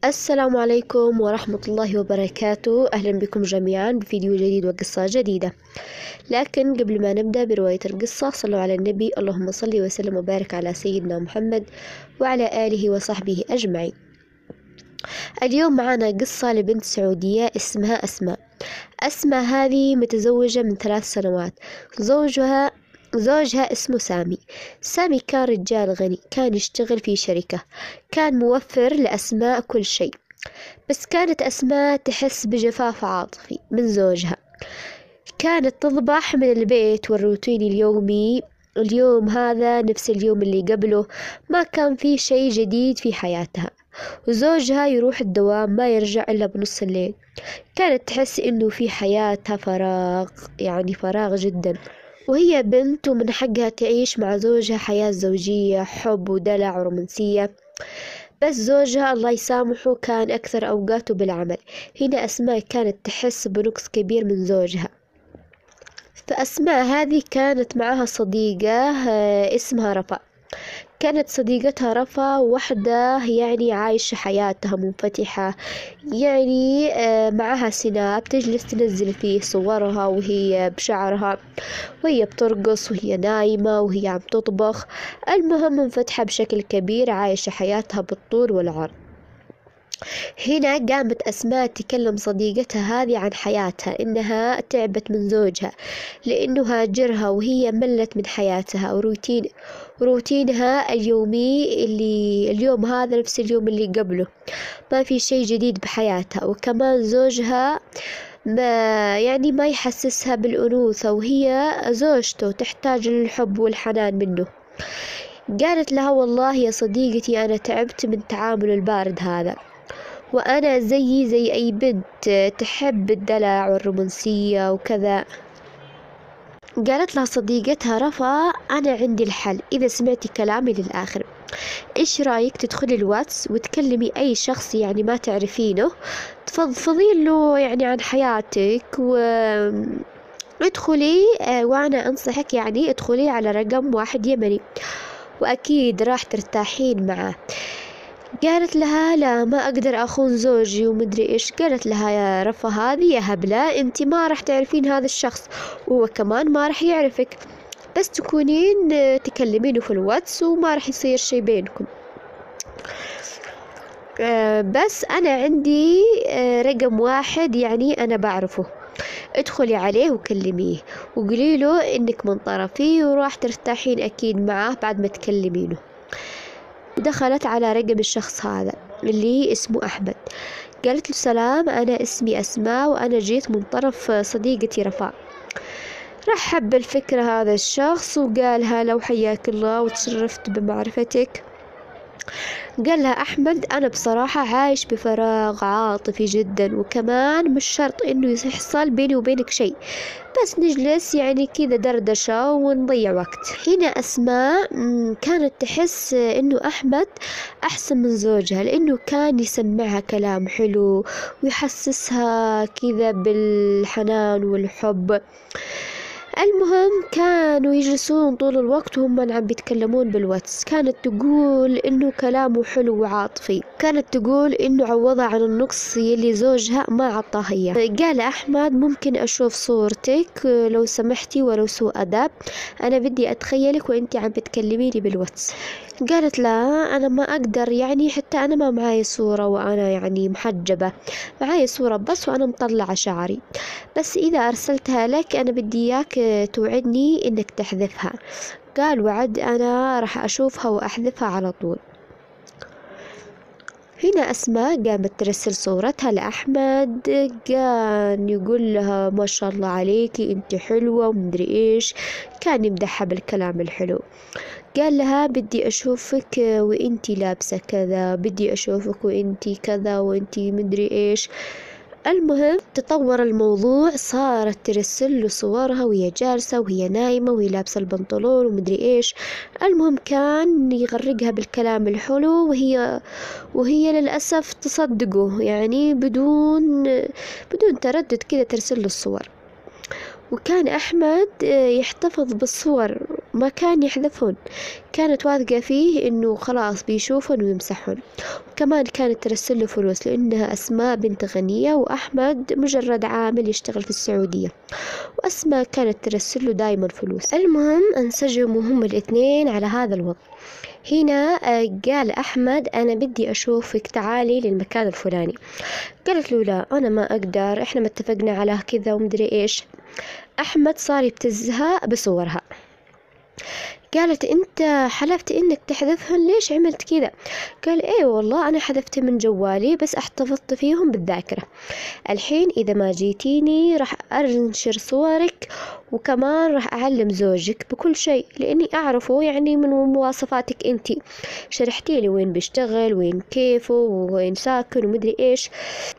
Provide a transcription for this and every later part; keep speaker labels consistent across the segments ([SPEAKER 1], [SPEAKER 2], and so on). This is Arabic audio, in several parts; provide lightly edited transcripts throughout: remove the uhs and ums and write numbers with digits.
[SPEAKER 1] السلام عليكم ورحمة الله وبركاته. أهلا بكم جميعا بفيديو جديد وقصة جديدة. لكن قبل ما نبدأ برواية القصة صلوا على النبي، اللهم صل وسلم وبارك على سيدنا محمد وعلى آله وصحبه أجمعين. اليوم معنا قصة لبنت سعودية اسمها أسماء هذه متزوجة من 3 سنوات. زوجها اسمه سامي كان رجال غني، كان يشتغل في شركة، كان موفر لأسماء كل شيء. بس كانت أسماء تحس بجفاف عاطفي من زوجها. كانت تضبح من البيت والروتين اليومي، اليوم هذا نفس اليوم اللي قبله، ما كان في شيء جديد في حياتها. وزوجها يروح الدوام ما يرجع إلا بنص الليل. كانت تحس إنه في حياتها فراغ، يعني فراغ جدا. وهي بنت ومن حقها تعيش مع زوجها حياة زوجية، حب ودلع ورومانسية. بس زوجها الله يسامحه كان أكثر أوقاته بالعمل. هنا أسماء كانت تحس بنقص كبير من زوجها. فأسماء هذه كانت معها صديقة اسمها رفا. كانت صديقتها رفا واحدة يعني عايشة حياتها منفتحة، يعني معها سناب تجلس تنزل فيه صورها وهي بشعرها، وهي بترقص وهي نايمة وهي عم تطبخ. المهم منفتحة بشكل كبير، عايشة حياتها بالطول والعرض. هنا قامت أسماء تكلم صديقتها هذه عن حياتها، إنها تعبت من زوجها لأنه هاجرها وهي ملت من حياتها وروتينها اليومي، اللي اليوم هذا نفس اليوم اللي قبله، ما في شيء جديد بحياتها. وكمان زوجها ما يحسسها بالأنوثة، وهي زوجته تحتاج للحب والحنان منه. قالت لها والله يا صديقتي أنا تعبت من تعامل البارد هذا، وأنا زي أي بنت تحب الدلع والرومانسية وكذا. قالت لها صديقتها رفا أنا عندي الحل إذا سمعتي كلامي للآخر. إيش رأيك تدخلي الواتس وتكلمي أي شخص يعني ما تعرفينه، تفضفضي له يعني عن حياتك، ادخلي وأنا أنصحك يعني ادخلي على رقم 1 يمني وأكيد راح ترتاحين معه. قالت لها لا ما أقدر أخون زوجي ومدري إيش. قالت لها يا رفا هذه يا هبلة أنت ما راح تعرفين هذا الشخص، وهو كمان ما راح يعرفك، بس تكونين تكلمينه في الواتس وما راح يصير شي بينكم. بس أنا عندي رقم 1 يعني أنا بعرفه، ادخلي عليه وكلميه وقولي له إنك من طرفي وراح ترتاحين أكيد معاه بعد ما تكلمينه. ودخلت على رقم الشخص هذا اللي اسمه أحمد. قالت له سلام أنا اسمي أسماء وأنا جيت من طرف صديقتي رفاء. رحب بالفكرة هذا الشخص وقال هلا وحياك الله وتشرفت بمعرفتك. قال لها أحمد أنا بصراحة عايش بفراغ عاطفي جدا، وكمان مش شرط إنه يحصل بيني وبينك شيء، بس نجلس يعني كذا دردشة ونضيع وقت. هنا أسماء كانت تحس إنه أحمد أحسن من زوجها، لأنه كان يسمعها كلام حلو ويحسسها كذا بالحنان والحب. المهم كانوا يجلسون طول الوقت وهم عم بيتكلمون بالواتس. كانت تقول إنه كلامه حلو وعاطفي، كانت تقول إنه عوضها عن النقص يلي زوجها ما عطاها إياه. قال أحمد ممكن أشوف صورتك لو سمحتي ولو سوء أدب، أنا بدي أتخيلك وإنتي عم بتكلميني بالواتس. قالت لا أنا ما أقدر، يعني حتى أنا ما معاي صورة وأنا يعني محجبة، معاي صورة بس وأنا مطلعة شعري، بس إذا أرسلتها لك أنا بدي إياك توعدني إنك تحذفها. قال وعد، أنا راح أشوفها وأحذفها على طول. هنا أسماء قامت ترسل صورتها لأحمد، كان يقول لها ما شاء الله عليكي أنت حلوة ومدري إيش، كان يمدحها بالكلام الحلو. قال لها بدي أشوفك وإنتي لابسة كذا، بدي أشوفك وإنتي كذا وإنتي مدري إيش. المهم تطور الموضوع، صارت ترسل له صورها وهي جالسة وهي نايمة وهي لابسة البنطلون ومدري إيش. المهم كان يغرقها بالكلام الحلو، وهي للأسف تصدقه، يعني بدون تردد كذا ترسل له الصور. وكان أحمد يحتفظ بالصور ما كان يحذفهن، كانت واثقة فيه إنه خلاص بيشوفهن ويمسحهن. وكمان كانت ترسل له فلوس لأنها أسماء بنت غنية وأحمد مجرد عامل يشتغل في السعودية، وأسماء كانت ترسل له دايما فلوس. المهم انسجموا هم الاثنين على هذا الوضع. هنا قال أحمد أنا بدي أشوفك، تعالي للمكان الفلاني. قالت له لا أنا ما أقدر، إحنا ما اتفقنا على كذا ومدري إيش. أحمد صار يبتزها بصورها. قالت أنت حلفت إنك تحذفهن، ليش عملت كذا؟ قال إيه والله أنا حذفت من جوالي بس احتفظت فيهم بالذاكرة. الحين إذا ما جيتيني راح أنشر صورك، وكمان راح أعلم زوجك بكل شيء لأني أعرفه يعني من مواصفاتك أنتي. شرحتي لي وين بيشتغل وين كيفه وين ساكن ومدري إيش.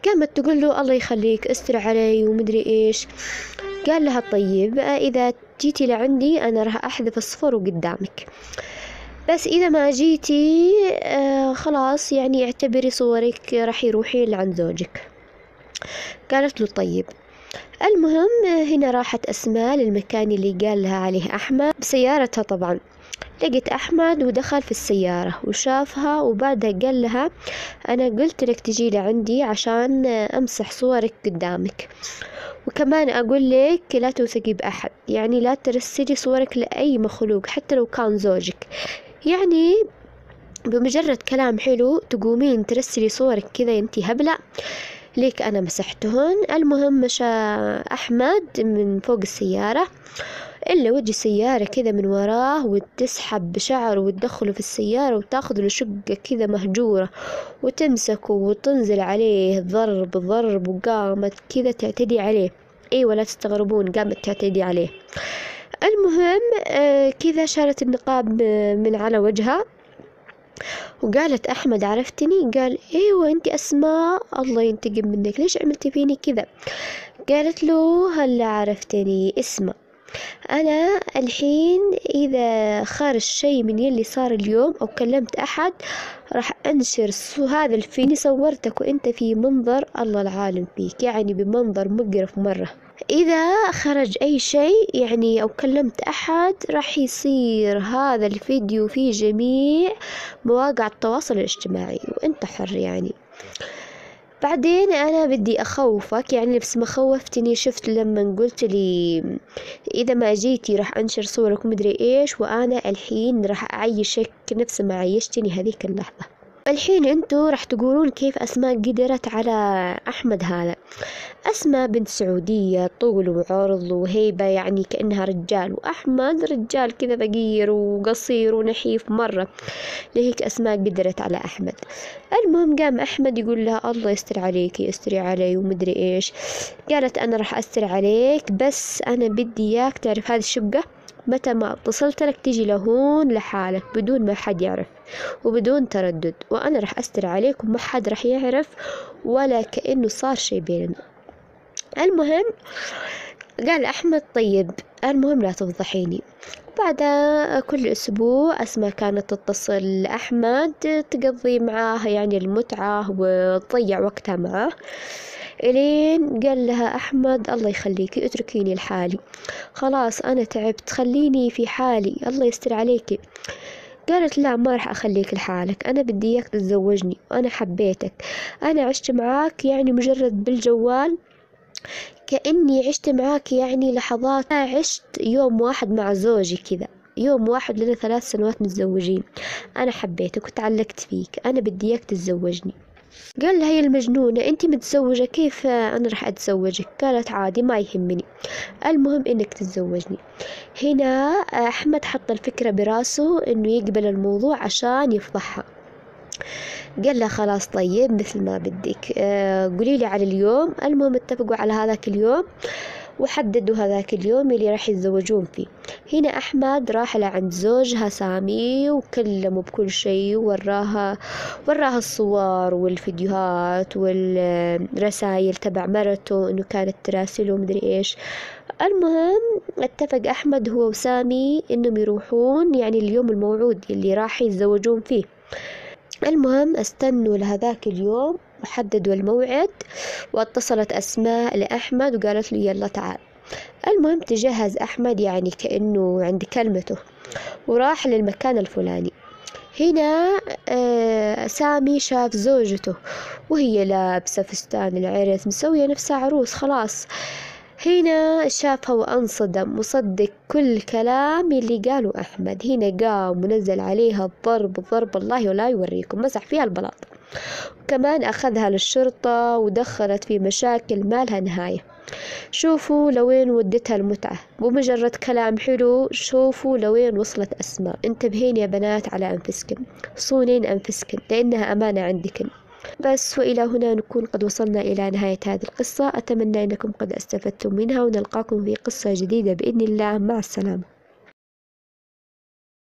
[SPEAKER 1] قامت تقول له الله يخليك استر علي ومدري إيش. قال لها طيب إذا جيتي لعندي أنا راح أحذف الصفر قدامك، بس إذا ما جيتي خلاص يعني اعتبري صورك راح يروحين لعند زوجك. قالت له طيب. المهم هنا راحت أسماء للمكان اللي قال لها عليه أحمد بسيارتها طبعا. لقيت أحمد ودخل في السيارة وشافها، وبعدها قال لها أنا قلت لك تجي لعندي عشان أمسح صورك قدامك، وكمان أقول لك لا توثقي بأحد، يعني لا ترسلي صورك لأي مخلوق حتى لو كان زوجك. يعني بمجرد كلام حلو تقومين ترسلي صورك كذا انتي هبلة ليك أنا مسحتهن. المهم مشى أحمد من فوق السيارة إلا وجه السيارة كذا من وراه، وتسحب بشعره وتدخله في السيارة وتاخذ له شقة كذا مهجورة وتمسكه وتنزل عليه ضرب، وقامت كذا تعتدي عليه. إيه ولا تستغربون، قامت تعتدي عليه. المهم كذا شالت النقاب من على وجهها وقالت أحمد عرفتني؟ قال إيوه أنتي أسماء، الله ينتقم منك، ليش عملتي فيني كذا؟ قالت له هلا عرفتني، اسمع أنا الحين إذا خارج شيء من يلي صار اليوم أو كلمت أحد راح أنشر هذا الفيديو صورتك وأنت في منظر الله العالم فيك، يعني بمنظر مقرف مرة. إذا خرج أي شيء يعني أو كلمت أحد راح يصير هذا الفيديو في جميع مواقع التواصل الاجتماعي وأنت حر يعني. بعدين أنا بدي أخوفك، يعني بس ما خوفتني، شفت لما قلت لي إذا ما جيتي راح أنشر صورك ومدري إيش، وأنا الحين راح أعيشك نفس ما عيشتني هذيك اللحظة. الحين أنتوا راح تقولون كيف أسماء قدرت على أحمد هذا. أسماء بنت سعودية، طول وعرض وهيبة يعني كأنها رجال، وأحمد رجال كذا فقير وقصير ونحيف مرة، لهيك أسماء قدرت على أحمد. المهم قام أحمد يقول لها الله يستر عليكي، استري علي ومدري إيش. قالت أنا راح أستر عليك بس أنا بدي إياك تعرف هذه الشقة متى ما اتصلت لك تيجي لهون لحالك بدون ما حد يعرف وبدون تردد، وأنا راح أستر عليك وما حد راح يعرف ولا كأنه صار شي بيننا. المهم قال أحمد طيب المهم لا تفضحيني. بعد كل أسبوع أسماء كانت تتصل لأحمد تقضي معاه يعني المتعة وتضيع وقتها معاه، إلين قال لها أحمد الله يخليكي اتركيني لحالي، خلاص أنا تعبت خليني في حالي الله يستر عليكي. قالت لا ما راح أخليك لحالك، أنا بدي إياك تتزوجني وأنا حبيتك، أنا عشت معاك يعني مجرد بالجوال كأني عشت معاك يعني لحظات، عشت يوم واحد مع زوجي كذا، يوم واحد لنا 3 سنوات متزوجين، أنا حبيتك وتعلقت فيك، أنا بدي إياك تتزوجني. قال لها هي المجنونة أنتي متزوجة كيف أنا راح أتزوجك؟ قالت عادي ما يهمني، المهم إنك تتزوجني. هنا أحمد حط الفكرة براسه إنه يقبل الموضوع عشان يفضحها. قال لها خلاص طيب مثل ما بدك، قولي لي على اليوم. المهم اتفقوا على هذاك اليوم وحددوا هذاك اليوم اللي راح يتزوجون فيه. هنا أحمد راح لعند زوجها سامي وكلمه بكل شيء، وراها الصور والفيديوهات والرسائل تبع مرته إنه كانت تراسله ومدري إيش. المهم اتفق أحمد هو وسامي إنهم يروحون يعني اليوم الموعود اللي راح يتزوجون فيه. المهم استنوا لهذاك اليوم وحددوا الموعد، واتصلت أسماء لأحمد وقالت له يلا تعال. المهم تجهز أحمد يعني كأنه عند كلمته، وراح للمكان الفلاني. هنا سامي شاف زوجته وهي لابسة فستان العرس، مسوية نفسها عروس خلاص. هنا شافها وانصدم وصدق كل كلام اللي قاله أحمد. هنا قام ونزل عليها ضرب الله ولا يوريكم، مسح فيها البلاط، وكمان أخذها للشرطة ودخلت في مشاكل ما لها نهاية. شوفوا لوين ودتها المتعة، بمجرد كلام حلو. شوفوا لوين وصلت أسماء. انتبهين يا بنات على أنفسكن، صونين أنفسكن لأنها أمانة عندكن. بس وإلى هنا نكون قد وصلنا إلى نهاية هذه القصة. أتمنى أنكم قد استفدتم منها، ونلقاكم في قصة جديدة بإذن الله. مع السلامة.